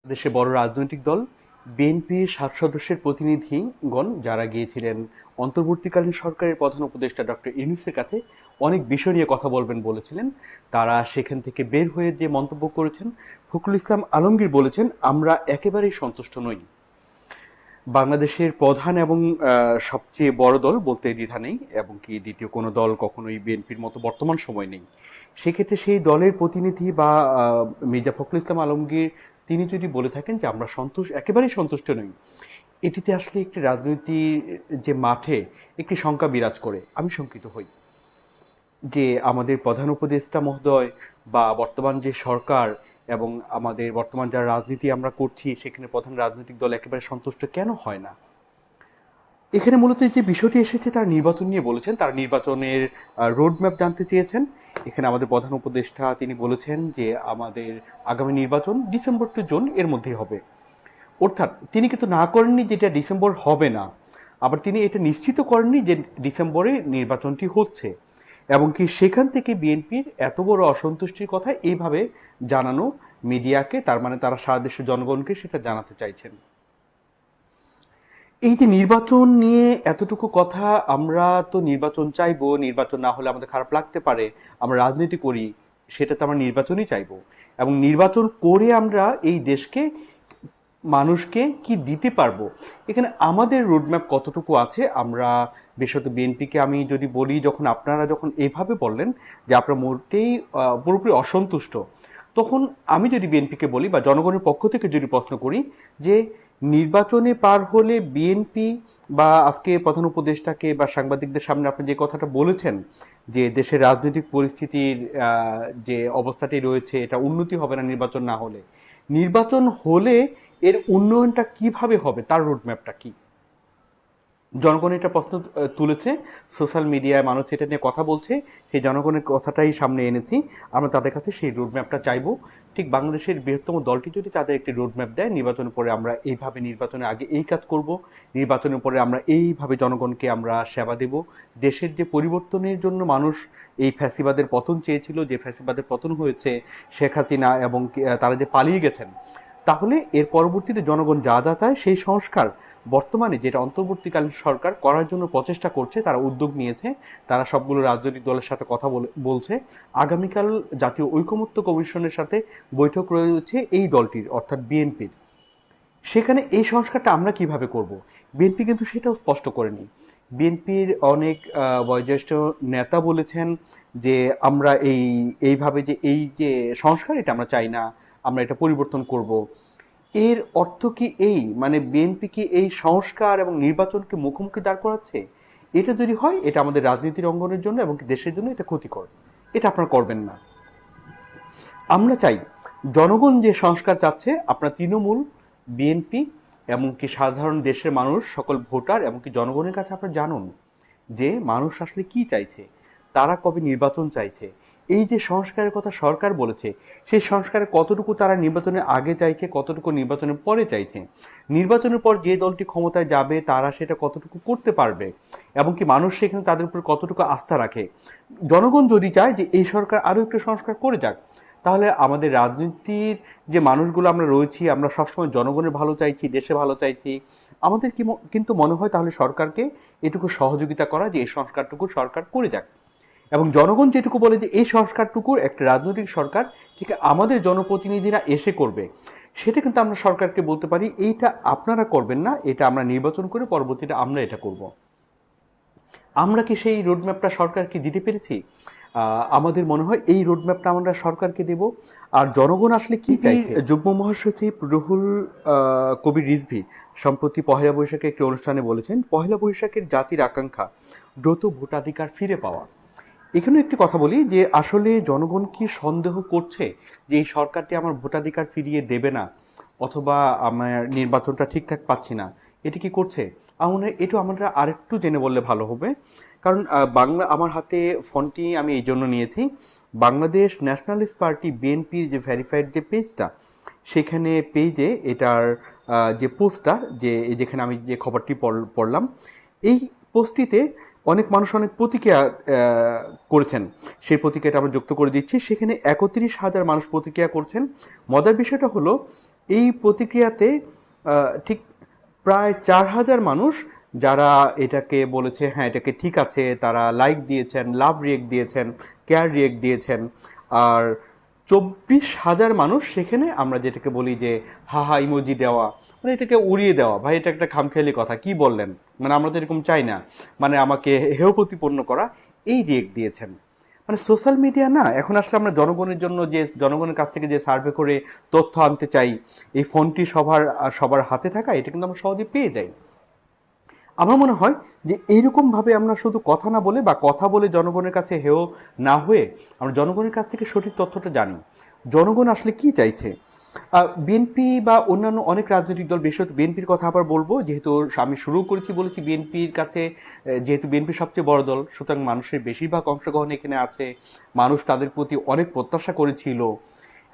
দেশে বড় রাজনৈতিক দল বিএনপির ৭ সদস্যের প্রতিনিধিগণ যারা গিয়েছিলেন অন্তর্বর্তীকালীন সরকারের প্রধান উপদেষ্টা ডক্টর ইউনূসের কাছে অনেক বিষয় নিয়ে কথা বলবেন বলেছিলেন। তারা সেখান থেকে বের হয়ে যে মন্তব্য করেছেন, ফখরুল ইসলাম আলমগীর বলেছেন, আমরা একেবারেই সন্তুষ্ট নই। বাংলাদেশের প্রধান এবং সবচেয়ে বড় দল বলতে দ্বিধা নেই, এবং কি দ্বিতীয় কোনো দল কখনোই বিএনপির মতো বর্তমান সময় নেই। সেক্ষেত্রে সেই দলের প্রতিনিধি বা মির্জা ফখরুল ইসলাম আলমগীর তিনি যদি বলে থাকেন যে আমরা একেবারেই সন্তুষ্ট নই, এটিতে আসলে একটি রাজনৈতিক যে মাঠে একটি শঙ্কা বিরাজ করে। আমি শঙ্কিত হই যে আমাদের প্রধান উপদেষ্টা মহোদয় বা বর্তমান যে সরকার এবং আমাদের বর্তমান যারা রাজনীতি আমরা করছি সেখানে প্রধান রাজনৈতিক দল একেবারে সন্তুষ্ট কেন হয় না। এখানে মূলত যে বিষয়টি এসেছে তারা নির্বাচন নিয়ে বলেছেন, তারা নির্বাচনের রোডম্যাপ জানতে চেয়েছেন। এখানে আমাদের প্রধান উপদেষ্টা তিনি বলেছেন যে আমাদের আগামী নির্বাচন ডিসেম্বর টু জুন এর মধ্যেই হবে। অর্থাৎ তিনি কিন্তু না করেননি যেটা ডিসেম্বর হবে না, আবার তিনি এটা নিশ্চিত করেননি যে ডিসেম্বরে নির্বাচনটি হচ্ছে। এবং কি সেখান থেকে বিএনপির এত বড় অসন্তুষ্টির কথা এইভাবে জানানো মিডিয়াকে, তার মানে তারা সারা দেশের জনগণকে সেটা জানাতে চাইছেন। এই যে নির্বাচন নিয়ে এতটুকু কথা, আমরা তো নির্বাচন চাইবো, নির্বাচন না হলে আমাদের খারাপ লাগতে পারে, আমরা রাজনীতি করি, সেটা তো আমরা নির্বাচনই চাইবো। এবং নির্বাচন করে আমরা এই দেশকে মানুষকে কি দিতে পারবো, এখানে আমাদের রোডম্যাপ কতটুকু আছে। আমরা বিশেষত বিএনপিকে আমি যদি বলি, আপনারা যখন এইভাবে বললেন যে আপনারা মোটেই পুরোপুরি অসন্তুষ্ট, তখন আমি যদি বিএনপিকে বলি বা জনগণের পক্ষ থেকে যদি প্রশ্ন করি যে নির্বাচনে পার হলে বিএনপি বা আজকে প্রধান উপদেষ্টাকে বা সাংবাদিকদের সামনে আপনি যে কথাটা বলেছেন যে দেশের রাজনৈতিক পরিস্থিতির যে অবস্থাটি রয়েছে এটা উন্নতি হবে না নির্বাচন না হলে, নির্বাচন হলে এর উন্নয়নটা কিভাবে হবে, তার রোডম্যাপটা কি? জনগণ এটা প্রশ্ন তুলেছে, সোশ্যাল মিডিয়ায় মানুষ এটা নিয়ে কথা বলছে, সেই জনগণের কথাটাই সামনে এনেছি। আমরা তাদের কাছে সেই রোডম্যাপটা চাইবো। ঠিক বাংলাদেশের বৃহত্তম দলটি যদি তাদের একটি রোডম্যাপ দেয়, নির্বাচনের পরে আমরা এইভাবে, নির্বাচনের আগে এই কাজ করব, নির্বাচনের পরে আমরা এইভাবে জনগণকে আমরা সেবা দেব। দেশের যে পরিবর্তনের জন্য মানুষ এই ফ্যাসিবাদের পতন চেয়েছিল, যে ফ্যাসিবাদের পতন হয়েছে শেখ হাসিনা এবং তারা যে পালিয়ে গেছেন, তাহলে এর পরবর্তীতে জনগণ যা যা চায় সেই সংস্কার বর্তমানে যেটা অন্তর্বর্তীকালীন সরকার করার জন্য প্রচেষ্টা করছে, তারা উদ্যোগ নিয়েছে, তারা সবগুলো রাজনৈতিক দলের সাথে কথা বলছে। আগামীকাল জাতীয় ঐকমত্য কমিশনের সাথে বৈঠক রয়েছে এই দলটির, অর্থাৎ বিএনপির। সেখানে এই সংস্কারটা আমরা কিভাবে করব, বিএনপি কিন্তু সেটাও স্পষ্ট করেনি। বিএনপির অনেক বয়োজ্যেষ্ঠ নেতা বলেছেন যে আমরা এইভাবে যে এই যে সংস্কার এটা আমরা চাই না, আমরা এটা পরিবর্তন করব। এর অর্থ কি এই, মানে বিএনপি কি এই সংস্কার এবং নির্বাচনকে মুখোমুখি দাঁড় করাচ্ছে? এটা যদি হয়, এটা আমাদের রাজনীতির অঙ্গনের জন্য এবং দেশের জন্য এটা ক্ষতিকর। এটা আপনারা করবেন না। আমরা চাই জনগণ যে সংস্কার চাচ্ছে, আপনার তৃণমূল, বিএনপি এমনকি সাধারণ দেশের মানুষ, সকল ভোটার এমনকি জনগণের কাছে আপনারা জানুন যে মানুষ আসলে কি চাইছে, তারা কবে নির্বাচন চাইছে। এই যে সংস্কারের কথা সরকার বলেছে, সেই সংস্কারের কতটুকু তারা নির্বাচনের আগে চাইছে, কতটুকু নির্বাচনের পরে চাইছে, নির্বাচনের পর যে দলটি ক্ষমতায় যাবে তারা সেটা কতটুকু করতে পারবে, এবং কি মানুষ সেখানে তাদের উপর কতটুকু আস্থা রাখে। জনগণ যদি চায় যে এই সরকার আরও একটু সংস্কার করে যাক, তাহলে আমাদের রাজনীতির যে মানুষগুলো আমরা রয়েছি, আমরা সবসময় জনগণের ভালো চাইছি, দেশে ভালো চাইছি, আমাদের কিন্তু মনে হয় তাহলে সরকারকে এটুকু সহযোগিতা করা যে এই সংস্কারটুকু সরকার করে যাক। এবং জনগণ যেটুকু বলে যে এই সংস্কারটুকু একটা রাজনৈতিক সরকার ঠিক আমাদের জনপ্রতিনিধিরা এসে করবে, সেটা কিন্তু আমরা সরকারকে বলতে পারি এইটা আপনারা করবেন না, এটা আমরা নির্বাচন করে পরবর্তীতে আমরা এটা করব। আমরা কি সেই রোডম্যাপটা সরকারকে দিতে পেরেছি? আমাদের মনে হয় এই রোডম্যাপটা আমরা সরকারকে দেব। আর জনগণ আসলে কি চাইছে, যুগ্ম মহাসচিব রুহুল কবির রিজভী সম্প্রতি পহেলা বৈশাখে একটি অনুষ্ঠানে বলেছেন, পহেলা বৈশাখের জাতির আকাঙ্ক্ষা দ্রুত ভোটাধিকার ফিরে পাওয়া। এখানে একটি কথা বলি যে আসলে জনগণ কি সন্দেহ করছে যে এই সরকারটি আমার ভোটাধিকার ফিরিয়ে দেবে না, অথবা আমার নির্বাচনটা ঠিকঠাক পাচ্ছি না, এটি কি করছে? আমার এটা আমরা আরেকটু জেনে বললে ভালো হবে। কারণ আমার হাতে ফোনটি আমি এই জন্য নিয়েছি, বাংলাদেশ ন্যাশনালিস্ট পার্টি বিএনপির যে ভেরিফাইড যে পেজটা, সেখানে পেজে এটার যে পোস্টটা, যেখানে আমি যে খবরটি পড়লাম, এই পোস্টটিতে অনেক মানুষ অনেক প্রতিক্রিয়া করেছেন, সেই প্রতিক্রিয়াটা আমরা যুক্ত করে দিচ্ছি। সেখানে ৩১,০০০ মানুষ প্রতিক্রিয়া করছেন। মজার বিষয়টা হলো এই প্রতিক্রিয়াতে ঠিক প্রায় ৪,০০০ মানুষ যারা এটাকে বলেছে হ্যাঁ এটাকে ঠিক আছে, তারা লাইক দিয়েছেন, লাভ রিয়েক্ট দিয়েছেন, কেয়ার রিয়েক্ট দিয়েছেন। আর ২৪,০০০ মানুষ সেখানে আমরা যেটাকে বলি যে হাহা ইমোজি দেওয়া, মানে এটাকে উড়িয়ে দেওয়া, ভাই এটা একটা খামখেয়ালি কথা, কি বললেন, মানে আমরা তো এরকম চাই না, মানে আমাকে হেয় প্রতিপন্ন করা, এই রিয়েক্ট দিয়েছেন। মানে সোশ্যাল মিডিয়া না এখন আসলে আমরা জনগণের জন্য যে জনগণের কাছ থেকে যে সার্ভে করে তথ্য আনতে চাই, এই ফোনটি সবার হাতে থাকা, এটা কিন্তু আমরা সহজে পেয়ে যাই। আমার মনে হয় যে এইরকমভাবে আমরা শুধু কথা না বলে বা কথা বলে জনগণের কাছে হেয় না হয়ে আমরা জনগণের কাছ থেকে সঠিক তথ্যটা জানি, জনগণ আসলে কি চাইছে। বিএনপি বা অন্যান্য অনেক রাজনৈতিক দল, বিশেষত বিএনপির কথা আবার বলবো, যেহেতু আমি শুরু বলেছি বিএনপির কাছে, যেহেতু বিএনপি সবচেয়ে বড় দল, সুতরাং মানুষের বেশিরভাগ অংশগ্রহণ এখানে আছে, মানুষ তাদের প্রতি অনেক প্রত্যাশা করেছিল,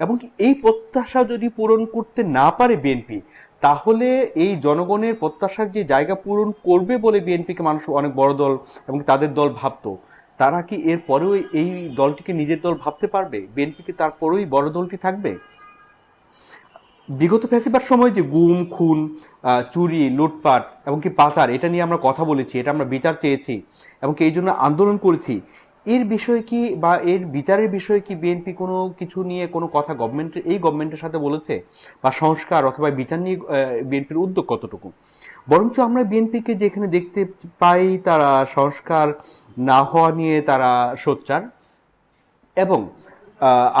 এবং কি এই প্রত্যাশা যদি পূরণ করতে না পারে বিএনপি, তাহলে এই জনগণের প্রত্যাশার যে জায়গা পূরণ করবে বলে বিএনপিকে মানুষ অনেক বড় দল এবং তাদের দল ভাবতো, তারা কি এর পরেও এই দলটিকে নিজের দল ভাবতে পারবে? বিএনপিকে তারপরেই বড় দলটি থাকবে? বিগত ফ্যাসিবাদ সময় যে গুম খুন, চুরি, লুটপাট এবং কি পাচার, এটা নিয়ে আমরা কথা বলেছি, এটা আমরা বিচার চেয়েছি এবং কি এই জন্য আন্দোলন করেছি, এর বিষয়ে কি বা এর বিচারের বিষয়ে কি বিএনপি কোনো কিছু নিয়ে কোনো কথা গভর্নমেন্টের সাথে বলেছে? বা সংস্কার অথবা বিচার নিয়ে বিএনপির উদ্যোগ কতটুকু? বরঞ্চ আমরা বিএনপিকে যেখানে দেখতে পাই তারা সংস্কার না হওয়া নিয়ে তারা সোচ্চার, এবং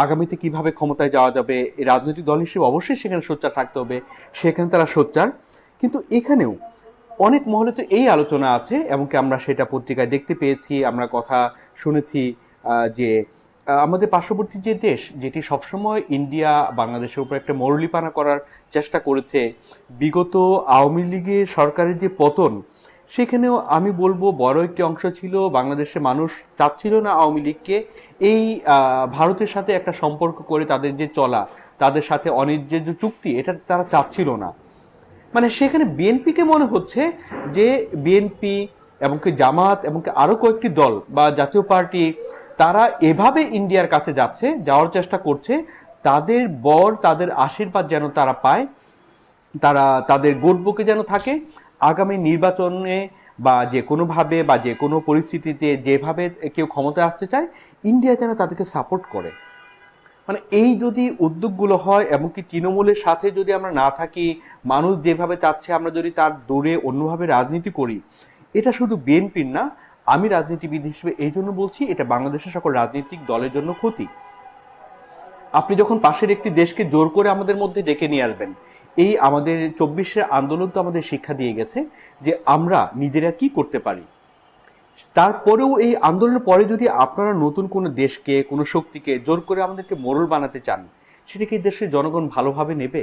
আগামীতে কিভাবে ক্ষমতায় যাওয়া যাবে এই রাজনৈতিক দল হিসেবে অবশ্যই সেখানে সোচ্চার থাকতে হবে, সেখানে তারা সোচ্চার। কিন্তু এখানেও অনেক মহলে তো এই আলোচনা আছে, এমনকি আমরা সেটা পত্রিকায় দেখতে পেয়েছি, আমরা কথা শুনেছি যে আমাদের পার্শ্ববর্তী যে দেশ, যেটি সবসময় ইন্ডিয়া বাংলাদেশের উপর একটা মরুলিপানা করার চেষ্টা করেছে, বিগত আওয়ামী লীগের সরকারের যে পতন, সেখানেও আমি বলবো বড় একটি অংশ ছিল বাংলাদেশের মানুষ চাচ্ছিল না আওয়ামী লীগকে এই ভারতের সাথে একটা সম্পর্ক করে তাদের যে চলা, তাদের সাথে অনির্য যে চুক্তি, এটা তারা চাচ্ছিল না। মানে সেখানে বিএনপিকে মনে হচ্ছে যে বিএনপি এবং কি জামাত এবং কি আরো কয়েকটি দল বা জাতীয় পার্টি, তারা এভাবে ইন্ডিয়ার কাছে যাওয়ার চেষ্টা করছে, তাদের আশীর্বাদ যেন তারা পায়, তারা তাদের গোটবুকে যেন থাকে, আগামী নির্বাচনে বা যে কোনোভাবে বা যে কোনো পরিস্থিতিতে যেভাবে কেউ ক্ষমতায় আসতে চায়, ইন্ডিয়া যেন তাদেরকে সাপোর্ট করে। মানে এই যদি উদ্যোগগুলো হয় এবং কি তৃণমূলের সাথে যদি আমরা না থাকি, মানুষ যেভাবে চাচ্ছে আমরা যদি তার দূরে অন্যভাবে রাজনীতি করি, এটা শুধু বিএনপির না, আমি রাজনীতিবিদ হিসেবে এই জন্য বলছি, এটা বাংলাদেশের সকল রাজনৈতিক দলের জন্য ক্ষতি। আপনি যখন পাশের একটি দেশকে জোর করে আমাদের মধ্যে ডেকে নিয়ে আসবেন, এই আমাদের ২৪-এর আন্দোলন তো আমাদের শিক্ষা দিয়ে গেছে যে আমরা নিজেরা কি করতে পারি। তারপরেও এই আন্দোলনের পরে যদি আপনারা নতুন কোনো দেশকে, কোনো শক্তিকে জোর করে আমাদেরকে মোড়ল বানাতে চান, সেটা কি দেশের জনগণ ভালোভাবে নেবে?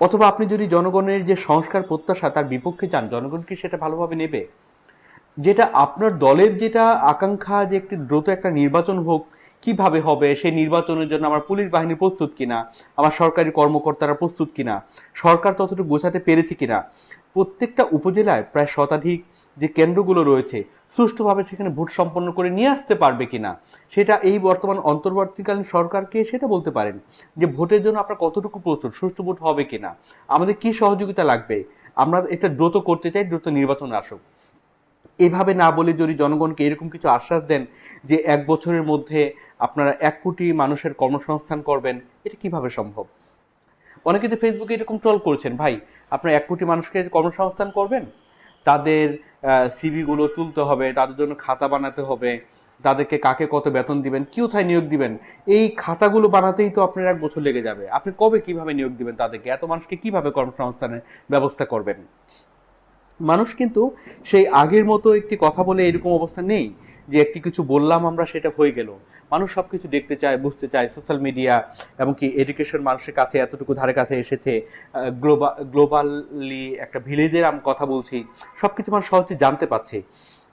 অথবা আপনি যদি জনগণের যে সংস্কার প্রত্যাশা তার বিপক্ষে চান, জনগণ কি সেটা ভালোভাবে নেবে? যেটা আপনার দলের যেটা আকাঙ্ক্ষা যে একটি দ্রুত একটা নির্বাচন হোক, কিভাবে হবে, সেই নির্বাচনের জন্য আমার পুলিশ বাহিনী প্রস্তুত কিনা, আমার সরকারি কর্মকর্তারা প্রস্তুত কিনা, সরকার ততটুকু গোছাতে পেরেছে কিনা, প্রত্যেকটা উপজেলায় প্রায় শতাধিক যে কেন্দ্রগুলো রয়েছে সুষ্ঠুভাবে সেখানে ভোট সম্পন্ন করে নিয়ে আসতে পারবে কিনা, সেটা এই বর্তমান অন্তর্বর্তীকালীন সরকারকে সেটা বলতে পারেন যে ভোটের জন্য আপনার কতটুকু প্রস্তুত, সুষ্ঠু ভোট হবে কিনা, আমাদের কি সহযোগিতা লাগবে, আমরা এটা দ্রুত করতে চাই, দ্রুত নির্বাচন আসুক। এভাবে না বলে যদি জনগণকে এরকম কিছু আশ্বাস দেন যে ১ বছরের মধ্যে আপনারা ১ কোটি মানুষের কর্মসংস্থান করবেন, এটা কিভাবে সম্ভব? অনেকে তো ফেসবুকে এরকম ট্রল করছেন, ভাই আপনারা ১ কোটি মানুষকে কর্মসংস্থান করবেন, তাদের সিভিগুলো তুলতে হবে, তাদের জন্য খাতা বানাতে হবে, তাদেরকে কাকে কত বেতন দিবেন, কি কোথায় নিয়োগ দিবেন, এই খাতাগুলো বানাতেই তো আপনার ১ বছর লেগে যাবে। আপনি কবে কিভাবে নিয়োগ দিবেন তাদেরকে, এত মানুষকে কিভাবে কর্মসংস্থানের ব্যবস্থা করবেন? মানুষ কিন্তু সেই আগের মতো একটি কথা বলে এরকম অবস্থা নেই যে একটি কিছু বললাম আমরা সেটা হয়ে গেল। মানুষ সবকিছু দেখতে চায়, বুঝতে চায়, সোশ্যাল মিডিয়া এবং কি এডুকেশন মানুষের কাছে এতটুকু ধারে কাছে এসেছে, গ্লোবালি একটা ভিলেজের আমি কথা বলছি, সবকিছু মানুষ সহজে জানতে পারছে।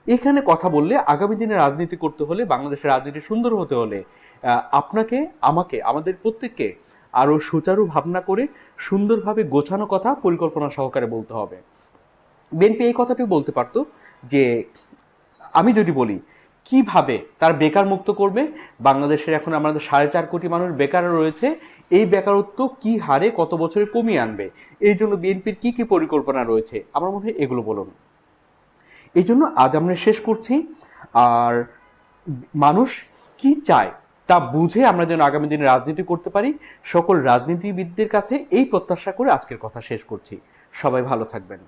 এখানে কথা বললে আগামী দিনে রাজনীতি করতে হলে, বাংলাদেশের রাজনীতি সুন্দর হতে হলে, আপনাকে, আমাকে, আমাদের প্রত্যেককে আরো সুচারু ভাবনা করে সুন্দরভাবে গোছানো কথা পরিকল্পনা সহকারে বলতে হবে। বিএনপি এই কথাটিও বলতে পারতো যে আমি যদি বলি কিভাবে তার বেকার মুক্ত করবে, বাংলাদেশের এখন আমাদের 4.5 কোটি মানুষ বেকার রয়েছে, এই বেকারত্ব কি হারে কত বছরে কমিয়ে আনবে, এই জন্য বিএনপির কি কি পরিকল্পনা রয়েছে, আমার মনে হয় এগুলো বলুন। এই জন্য আজ আমরা শেষ করছি। আর মানুষ কি চায় তা বুঝে আমরা যেন আগামী দিনে রাজনীতি করতে পারি, সকল রাজনীতিবিদদের কাছে এই প্রত্যাশা করে আজকের কথা শেষ করছি। সবাই ভালো থাকবেন।